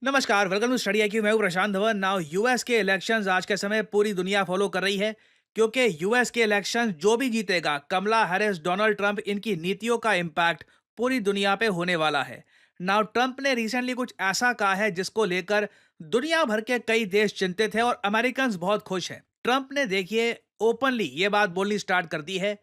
नमस्कार, welcome to study IQ. मैं हूं प्रशांत धवन। नाउ यूएस के इलेक्शंस आज के समय पूरी दुनिया फॉलो कर रही है, क्योंकि यूएस के इलेक्शंस जो भी जीतेगा, कमला हैरिस, डोनाल्ड ट्रंप, इनकी नीतियों का इम्पैक्ट पूरी दुनिया पे होने वाला है। नाउ ट्रंप ने रिसेंटली कुछ ऐसा कहा है जिसको लेकर दुनिया भर के कई देश चिंतित है और अमेरिकन्स बहुत खुश हैं। ट्रंप ने देखिए ओपनली ये बात बोलनी स्टार्ट कर दी है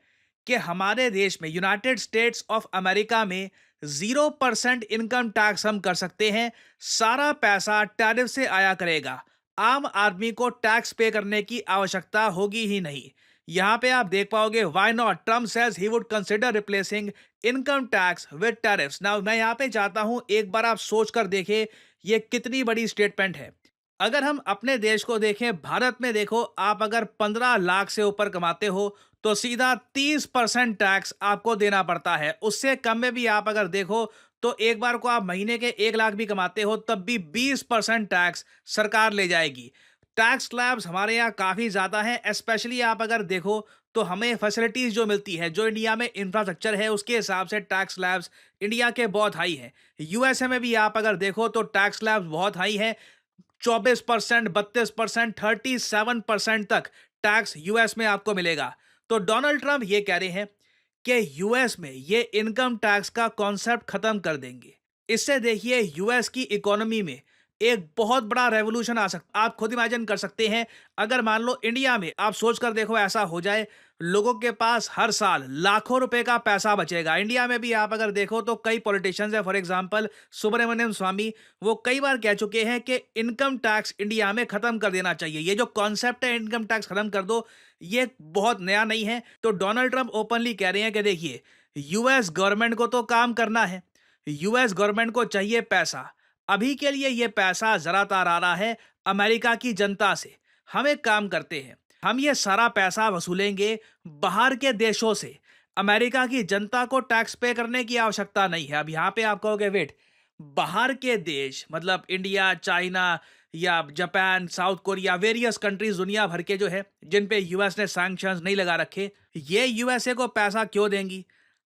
कि हमारे देश में, यूनाइटेड स्टेट्स ऑफ अमेरिका में 0% इनकम टैक्स हम कर सकते हैं। सारा पैसा टैरिफ से आया करेगा। आम आदमी को टैक्स पे करने की आवश्यकता होगी ही नहीं। यहां पे आप देख पाओगे why not, Trump says he would consider replacing income tax with tariffs. Now मैं यहां पे चाहता हूं एक बार आप सोच कर देखें ये कितनी बड़ी स्टेटमेंट है। अगर हम अपने देश को देखें, भारत में देखो, आप अगर 15 लाख से ऊपर कमाते हो तो सीधा 30% टैक्स आपको देना पड़ता है। उससे कम में भी आप अगर देखो तो एक बार को आप महीने के 1 लाख भी कमाते हो तब भी 20% टैक्स सरकार ले जाएगी। टैक्स स्लैब्स हमारे यहाँ काफ़ी ज़्यादा हैं। स्पेशली आप अगर देखो तो हमें फैसिलिटीज़ जो मिलती है, जो इंडिया में इंफ्रास्ट्रक्चर है, उसके हिसाब से टैक्स स्लैब्स इंडिया के बहुत हाई हैं। यूएसए में भी आप अगर देखो तो टैक्स स्लैब्स बहुत हाई हैं। 24%, 32%, 37% तक टैक्स यूएस में आपको मिलेगा। तो डोनाल्ड ट्रंप ये कह रहे हैं कि यूएस में ये इनकम टैक्स का कॉन्सेप्ट खत्म कर देंगे। इससे देखिए यूएस की इकोनॉमी में एक बहुत बड़ा रेवोल्यूशन आ सकता। आप खुद इमेजिन कर सकते हैं, अगर मान लो इंडिया में आप सोच कर देखो ऐसा हो जाए, लोगों के पास हर साल लाखों रुपए का पैसा बचेगा। इंडिया में भी आप अगर देखो तो कई पॉलिटिशियंस हैं, फॉर एग्जांपल सुब्रमण्यम स्वामी, वो कई बार कह चुके हैं कि इनकम टैक्स इंडिया में खत्म कर देना चाहिए। ये जो कॉन्सेप्ट है इनकम टैक्स खत्म कर दो, ये बहुत नया नहीं है। तो डोनाल्ड ट्रंप ओपनली कह रहे हैं कि देखिए यूएस गवर्नमेंट को तो काम करना है, यूएस गवर्नमेंट को चाहिए पैसा। अभी के लिए ये पैसा जरातार आ रहा है अमेरिका की जनता से। हम एक काम करते हैं, हम ये सारा पैसा वसूलेंगे बाहर के देशों से। अमेरिका की जनता को टैक्स पे करने की आवश्यकता नहीं है। अब यहाँ पे आप कहोगे वेट, बाहर के देश मतलब इंडिया, चाइना या Japan, south Korea, various countries दुनिया भर के जो है जिन पे यूएस ने सैंक्शंस नहीं लगा रखे, ये यूएसए को पैसा क्यों देंगी?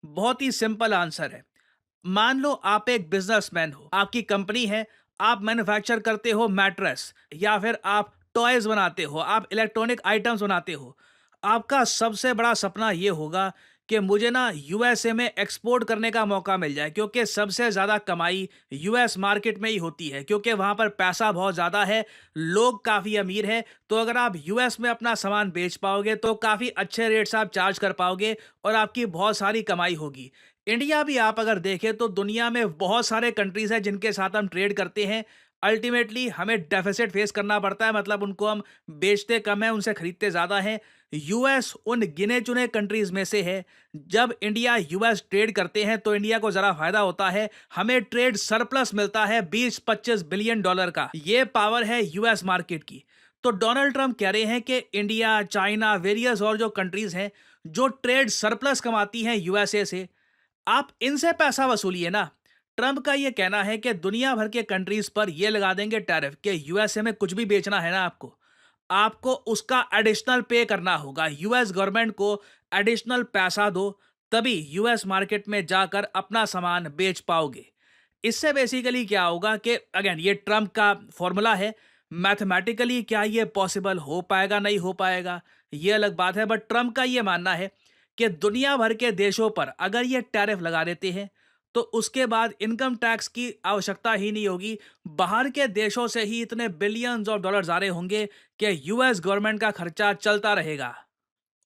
बहुत ही सिंपल आंसर है। मान लो आप एक बिजनेसमैन हो, आपकी कंपनी है, आप मैन्युफैक्चर करते हो मैट्रेस, या फिर आप टॉयज बनाते हो, आप इलेक्ट्रॉनिक आइटम्स बनाते हो। आपका सबसे बड़ा सपना ये होगा कि मुझे ना यूएसए में एक्सपोर्ट करने का मौका मिल जाए, क्योंकि सबसे ज़्यादा कमाई यूएस मार्केट में ही होती है, क्योंकि वहाँ पर पैसा बहुत ज़्यादा है, लोग काफ़ी अमीर हैं। तो अगर आप यूएस में अपना सामान बेच पाओगे तो काफ़ी अच्छे रेट्स आप चार्ज कर पाओगे और आपकी बहुत सारी कमाई होगी। इंडिया भी आप अगर देखें तो दुनिया में बहुत सारे कंट्रीज हैं जिनके साथ हम ट्रेड करते हैं। अल्टीमेटली हमें डेफिसिट फेस करना पड़ता है, मतलब उनको हम बेचते कम है, उनसे खरीदते ज़्यादा हैं। यूएस उन गिने चुने कंट्रीज में से है। जब इंडिया यूएस ट्रेड करते हैं तो इंडिया को ज़रा फायदा होता है, हमें ट्रेड सरप्लस मिलता है 20-25 बिलियन डॉलर का। ये पावर है यूएस मार्केट की। तो डोनाल्ड ट्रंप कह रहे हैं कि इंडिया, चाइना, वेरियस और जो कंट्रीज हैं जो ट्रेड सरप्लस कमाती हैं यूएसए से, आप इनसे पैसा वसूलिए ना। ट्रंप का ये कहना है कि दुनिया भर के कंट्रीज पर ये लगा देंगे टैरिफ कि यूएसए में कुछ भी बेचना है ना आपको, आपको उसका एडिशनल पे करना होगा। यूएस गवर्नमेंट को एडिशनल पैसा दो, तभी यूएस मार्केट में जाकर अपना सामान बेच पाओगे। इससे बेसिकली क्या होगा कि अगेन ये ट्रंप का फॉर्मूला है। मैथमेटिकली क्या ये पॉसिबल हो पाएगा, नहीं हो पाएगा, ये अलग बात है। बट ट्रंप का ये मानना है कि दुनिया भर के देशों पर अगर ये टैरिफ लगा देते हैं तो उसके बाद इनकम टैक्स की आवश्यकता ही नहीं होगी। बाहर के देशों से ही इतने बिलियंस ऑफ डॉलर्स आ रहे होंगे कि यूएस गवर्नमेंट का खर्चा चलता रहेगा।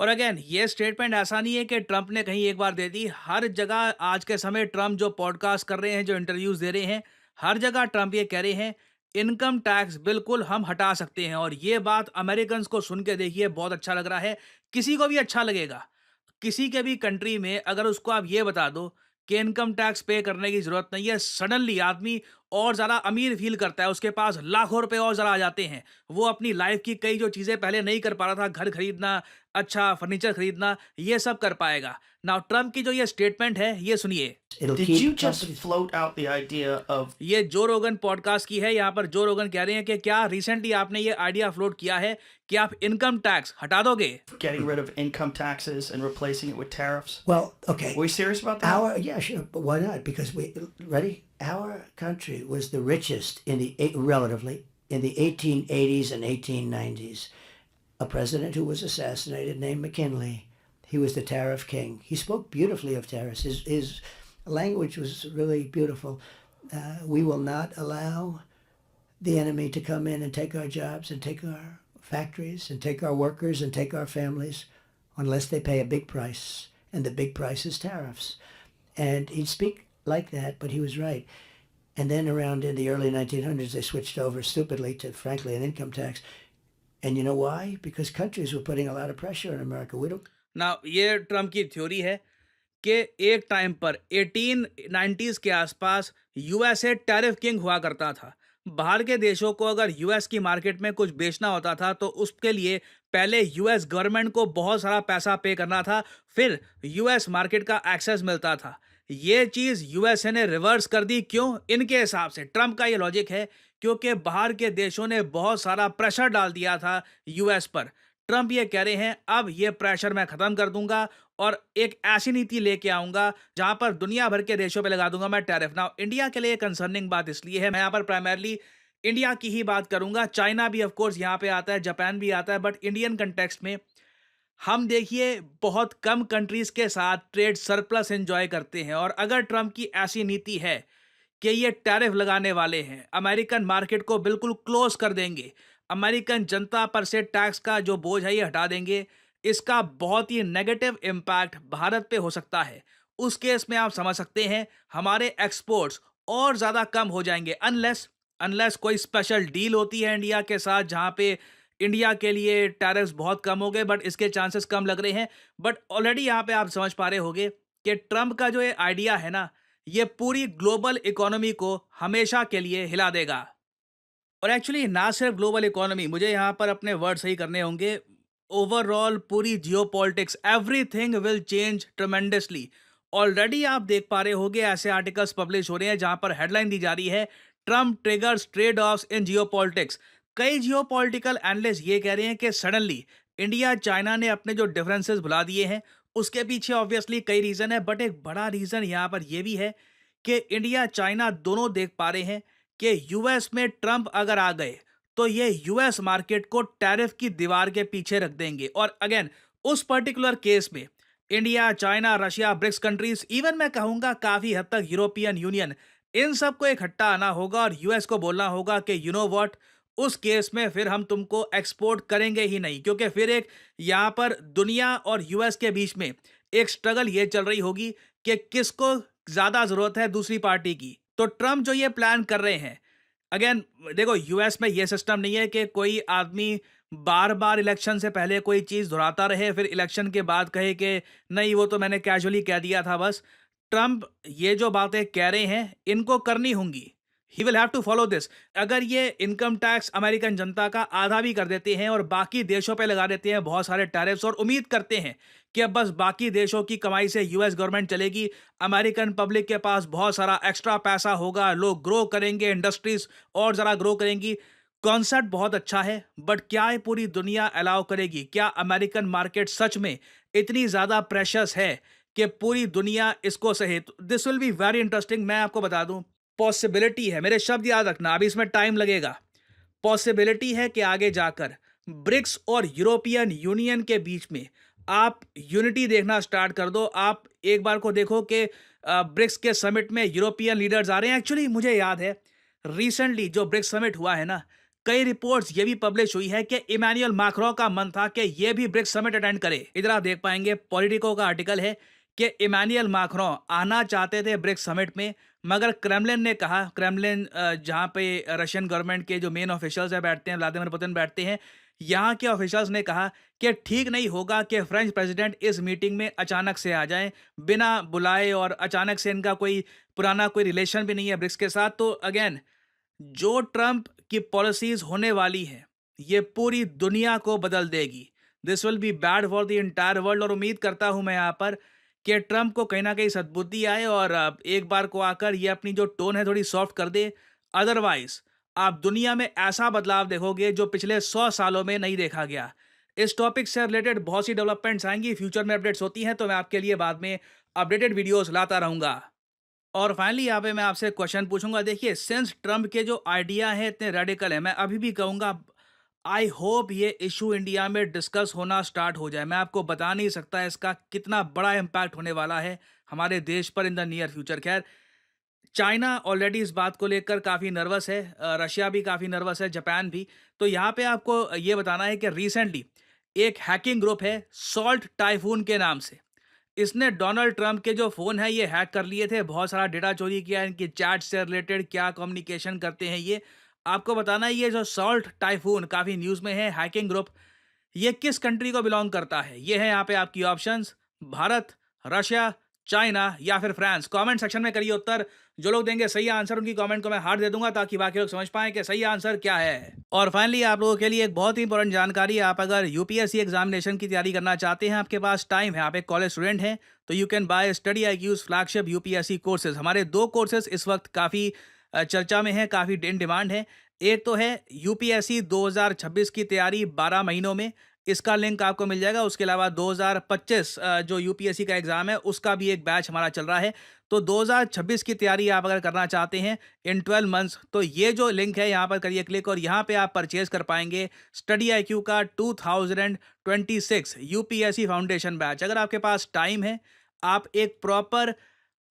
और अगेन ये स्टेटमेंट ऐसा नहीं है कि ट्रंप ने कहीं एक बार दे दी। हर जगह आज के समय ट्रंप जो पॉडकास्ट कर रहे हैं, जो इंटरव्यूज दे रहे हैं, हर जगह ट्रंप ये कह रहे हैं इनकम टैक्स बिल्कुल हम हटा सकते हैं। और ये बात अमेरिकन्स को सुन के देखिए बहुत अच्छा लग रहा है, किसी को भी अच्छा लगेगा। किसी के भी कंट्री में अगर उसको आप ये बता दो कि इनकम टैक्स पे करने की जरूरत नहीं है, सडनली आदमी और ज़्यादा अमीर फील करता है, उसके पास लाखों रुपए और ज़रा आ जाते हैं। वो अपनी लाइफ की कई जो चीज़ें पहले नहीं कर पा रहा था, घर खरीदना, अच्छा फर्नीचर खरीदना, ये सब कर पाएगा। नाउ ट्रम्प की जो ये स्टेटमेंट है, ये सुनिए। It'll Did you keep just companies. float out the idea of ये जो रोगन पॉडकास्ट की है, यहाँ पर जो रोगन कह रहे हैं कि क्या रिसेंटली आपने ये आइडिया फ्लोट किया है कि आप इनकम टैक्स हटा दोगे? getting rid of income taxes and replacing it with tariffs? Well, okay. Were you serious about that? Yeah, sure, but why not? Because ready? Our country was the richest relatively in the 1880s and 1890s. A president who was assassinated named McKinley. He was the tariff king. He spoke beautifully of tariffs. His language was really beautiful. We will not allow the enemy to come in and take our jobs and take our factories and take our workers and take our families unless they pay a big price. And the big price is tariffs. And he'd speak like that, but he was right. And then around in the early 1900s, they switched over stupidly to, frankly, an income tax. And you know why? Because countries were putting a lot of pressure on America. We don't. ना ये Trump की theory है कि एक time पर 1890s के आसपास USA tariff king हुआ करता था। बाहर के देशों को अगर यूएस की मार्केट में कुछ बेचना होता था तो उसके लिए पहले यूएस गवर्नमेंट को बहुत सारा पैसा पे करना था, फिर यूएस मार्केट का एक्सेस मिलता था। ये चीज़ यूएसए ने रिवर्स कर दी। क्यों? इनके हिसाब से ट्रम्प का ये लॉजिक है, क्योंकि बाहर के देशों ने बहुत सारा प्रेशर डाल दिया था यूएस पर। ट्रम्प ये कह रहे हैं अब ये प्रेशर मैं खत्म कर दूंगा और एक ऐसी नीति लेके आऊंगा जहां पर दुनिया भर के देशों पे लगा दूंगा मैं टैरिफ। नाउ इंडिया के लिए कंसर्निंग बात इसलिए है, मैं यहाँ पर प्राइमरली इंडिया की ही बात करूंगा। चाइना भी ऑफ कोर्स यहाँ पे आता है, जापान भी आता है, बट इंडियन कंटेक्स्ट में हम देखिए बहुत कम कंट्रीज के साथ ट्रेड सरप्लस एंजॉय करते हैं। और अगर ट्रम्प की ऐसी नीति है कि ये टैरिफ लगाने वाले हैं, अमेरिकन मार्केट को बिल्कुल क्लोज कर देंगे, अमेरिकन जनता पर से टैक्स का जो बोझ है ये हटा देंगे, इसका बहुत ही नेगेटिव इम्पैक्ट भारत पे हो सकता है। उस केस में आप समझ सकते हैं हमारे एक्सपोर्ट्स और ज़्यादा कम हो जाएंगे, अनलेस अनलेस कोई स्पेशल डील होती है इंडिया के साथ जहाँ पे इंडिया के लिए टैरिफ्स बहुत कम हो गए, बट इसके चांसेस कम लग रहे हैं। बट ऑलरेडी यहाँ पे आप समझ पा रहे होंगे कि ट्रम्प का जो ये आइडिया है ना, ये पूरी ग्लोबल इकोनॉमी को हमेशा के लिए हिला देगा। और एक्चुअली ना सिर्फ ग्लोबल इकोनॉमी, मुझे यहाँ पर अपने वर्ड सही करने होंगे, ओवरऑल पूरी geopolitics, everything will change tremendously. Already आप देख पा रहे होंगे ऐसे आर्टिकल्स पब्लिश हो रहे हैं जहां पर हेडलाइन दी जा रही है, ट्रम्प ट्रिगर्स ट्रेड ऑफ्स इन जियोपॉलिटिक्स। कई जियोपॉलिटिकल एनालिस्ट ये कह रहे हैं कि सडनली इंडिया चाइना ने अपने जो डिफरेंसेस भुला दिए हैं। उसके पीछे ऑब्वियसली कई रीज़न है, बट एक बड़ा रीज़न यहाँ पर यह भी है कि इंडिया चाइना दोनों देख पा रहे हैं कि यूएस में ट्रम्प अगर आ गए तो ये यूएस मार्केट को टैरिफ की दीवार के पीछे रख देंगे। और अगेन उस पर्टिकुलर केस में India, China, Russia, BRICS countries, even मैं कहूंगा काफी हद तक यूरोपियन यूनियन, इन सबको इकट्ठा आना होगा और यूएस को बोलना होगा कि यू नो व्हाट, उस केस में फिर हम तुमको एक्सपोर्ट करेंगे ही नहीं। क्योंकि फिर एक यहाँ पर दुनिया और यूएस के बीच में एक स्ट्रगल ये चल रही होगी कि किसको ज्यादा जरूरत है दूसरी पार्टी की। तो ट्रम्प जो ये प्लान कर रहे हैं, अगेन देखो यूएस में ये सिस्टम नहीं है कि कोई आदमी बार बार इलेक्शन से पहले कोई चीज़ दोहराता रहे फिर इलेक्शन के बाद कहे कि नहीं वो तो मैंने कैजुअली कह दिया था बस। ट्रम्प ये जो बातें कह रहे हैं इनको करनी होंगी। He will have to follow this. अगर ये इनकम टैक्स अमेरिकन जनता का आधा भी कर देते हैं और बाकी देशों पे लगा देते हैं बहुत सारे टैरिफ्स और उम्मीद करते हैं कि अब बस बाकी देशों की कमाई से यूएस गवर्नमेंट चलेगी, अमेरिकन पब्लिक के पास बहुत सारा एक्स्ट्रा पैसा होगा, लोग ग्रो करेंगे, इंडस्ट्रीज और ज़रा ग्रो करेंगी। कॉन्सेप्ट बहुत अच्छा है, बट क्या ये पूरी दुनिया अलाउ करेगी? क्या अमेरिकन मार्केट सच में इतनी ज़्यादा प्रेशस है कि पूरी दुनिया इसको सहे? This will be very interesting. मैं आपको बता दूं, पॉसिबिलिटी है, मेरे शब्द याद रखना, अभी इसमें टाइम लगेगा। पॉसिबिलिटी है कि आगे जाकर ब्रिक्स और यूरोपियन यूनियन के बीच में आप यूनिटी देखना स्टार्ट कर दो। आप एक बार को देखो कि ब्रिक्स के समिट में यूरोपियन लीडर्स आ रहे हैं। एक्चुअली मुझे याद है रिसेंटली जो ब्रिक्स समिट हुआ है ना, कई रिपोर्ट्स ये भी पब्लिश हुई है कि इमैनुअल मैक्रों का मन था कि ये भी ब्रिक्स समिट अटेंड करे। इधर आप देख पाएंगे पॉलिटिको का आर्टिकल है कि इमैनुअल मैक्रों आना चाहते थे ब्रिक्स समिट में, मगर क्रेमलिन ने कहा, क्रेमलिन जहाँ पे रशियन गवर्नमेंट के जो मेन ऑफिशियल्स हैं बैठते हैं, व्लादिमीर पुतिन बैठते हैं, यहाँ के ऑफिशियल्स ने कहा कि ठीक नहीं होगा कि फ्रेंच प्रेसिडेंट इस मीटिंग में अचानक से आ जाएं बिना बुलाए, और अचानक से इनका कोई पुराना कोई रिलेशन भी नहीं है ब्रिक्स के साथ। तो अगेन जो ट्रम्प की पॉलिसीज होने वाली है ये पूरी दुनिया को बदल देगी। This will be bad for the entire world. और उम्मीद करता हूं मैं यहाँ पर कि ट्रम्प को कहीं ना कहीं सद्बुद्धि आए और एक बार को आकर ये अपनी जो टोन है थोड़ी सॉफ्ट कर दे। अदरवाइज आप दुनिया में ऐसा बदलाव देखोगे जो पिछले 100 सालों में नहीं देखा गया। इस टॉपिक से रिलेटेड बहुत सी डेवलपमेंट्स आएंगी, फ्यूचर में अपडेट्स होती हैं तो मैं आपके लिए बाद में अपडेटेड वीडियोस लाता रहूंगा। और फाइनली यहाँ पे मैं आपसे क्वेश्चन पूछूंगा। देखिए, सिंस ट्रम्प के जो आइडिया है इतने रेडिकल है, मैं अभी भी कहूंगा आई होप ये इशू इंडिया में डिस्कस होना स्टार्ट हो जाए। मैं आपको बता नहीं सकता इसका कितना बड़ा इम्पैक्ट होने वाला है हमारे देश पर इन द नियर फ्यूचर। खैर, चाइना ऑलरेडी इस बात को लेकर काफ़ी नर्वस है, रशिया भी काफ़ी नर्वस है, जापान भी। तो यहाँ पे आपको ये बताना है कि रिसेंटली एक हैकिंग ग्रुप है सॉल्ट टाइफून के नाम से। इसने डोनाल्ड ट्रंप के जो फ़ोन है ये हैक कर लिए थे, बहुत सारा डेटा चोरी किया, इनकी चैट से रिलेटेड क्या कम्युनिकेशन करते हैं ये। आपको बताना है ये जो सॉल्ट टाइफून काफ़ी न्यूज़ में है हैकिंग ग्रुप, ये किस कंट्री को बिलोंग करता है। ये है यहाँ पे आपकी ऑप्शंस: भारत, रशिया, चाइना या फिर फ्रांस। कमेंट सेक्शन में करिए उत्तर। जो लोग देंगे सही आंसर उनकी कमेंट को मैं हार्ट दे दूंगा ताकि बाकी लोग समझ पाएं कि सही आंसर क्या है। और फाइनली आप लोगों के लिए एक बहुत ही इंपॉर्टेंट जानकारी, आप अगर यूपीएससी एग्जामिनेशन की तैयारी करना चाहते हैं, आपके पास टाइम है, आप एक कॉलेज स्टूडेंट हैं, तो you can buy study IQ's flagship UPSC courses. हमारे 2 कोर्सेज इस वक्त काफ़ी चर्चा में है, काफ़ी इन डिमांड है। एक तो है यूपीएससी 2026 की तैयारी 12 महीनों में, इसका लिंक आपको मिल जाएगा। उसके अलावा 2025 जो यूपीएससी का एग्ज़ाम है उसका भी एक बैच हमारा चल रहा है। तो 2026 की तैयारी आप अगर करना चाहते हैं इन 12 मंथ्स, तो ये जो लिंक है यहाँ पर करिए क्लिक और यहाँ पे आप परचेज कर पाएंगे स्टडी IQ का 2026 यूपीएससी फाउंडेशन बैच। अगर आपके पास टाइम है, आप एक प्रॉपर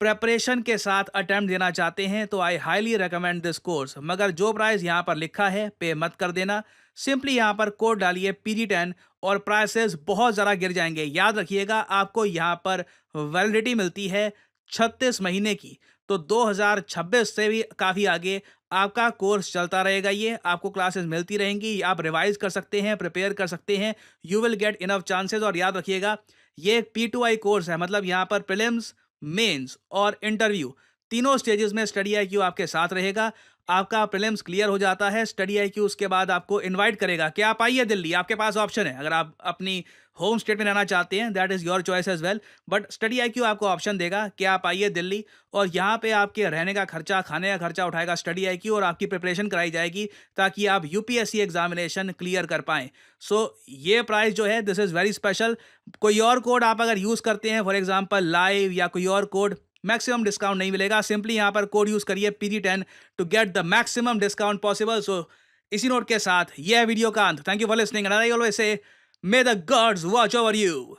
प्रेपरेशन के साथ अटेम्प्ट देना चाहते हैं, तो I highly recommend this course. मगर जो प्राइस यहाँ पर लिखा है पे मत कर देना, सिंपली यहाँ पर कोड डालिए PG10 और प्राइसेस बहुत ज़्यादा गिर जाएंगे। याद रखिएगा, आपको यहाँ पर वैलिडिटी मिलती है 36 महीने की, तो 2026 से भी काफ़ी आगे आपका कोर्स चलता रहेगा। ये आपको क्लासेस मिलती रहेंगी, आप रिवाइज कर सकते हैं, प्रिपेयर कर सकते हैं, you will get enough chances. और याद रखिएगा, ये एक P2I कोर्स है, मतलब यहाँ पर प्रीलिम्स, मेंस और इंटरव्यू तीनों स्टेजेस में स्टडी IQ आपके साथ रहेगा। आपका प्रीलिम्स क्लियर हो जाता है, स्टडी IQ उसके बाद आपको इनवाइट करेगा कि आप आइए दिल्ली। आपके पास ऑप्शन है, अगर आप अपनी होम स्टेट में रहना चाहते हैं, that is your choice as well, but study IQ आपको ऑप्शन देगा कि आप आइए दिल्ली और यहाँ पे आपके रहने का खर्चा, खाने का खर्चा उठाएगा स्टडी IQ और आपकी प्रिपरेशन कराई जाएगी ताकि आप यूपीएससी एग्जामिनेशन क्लियर कर पाएँ। सो ये प्राइस जो है दिस इज़ वेरी स्पेशल। कोई और कोड आप अगर यूज़ करते हैं, फॉर एग्जाम्पल लाइव या कोई और कोड, मैक्सिमम डिस्काउंट नहीं मिलेगा। सिंपली यहाँ पर कोड यूज़ करिए PG10 to get the maximum discount possible. So इसी नोट के साथ यह वीडियो का अंत। Thank you for listening and I always say may the gods watch over you.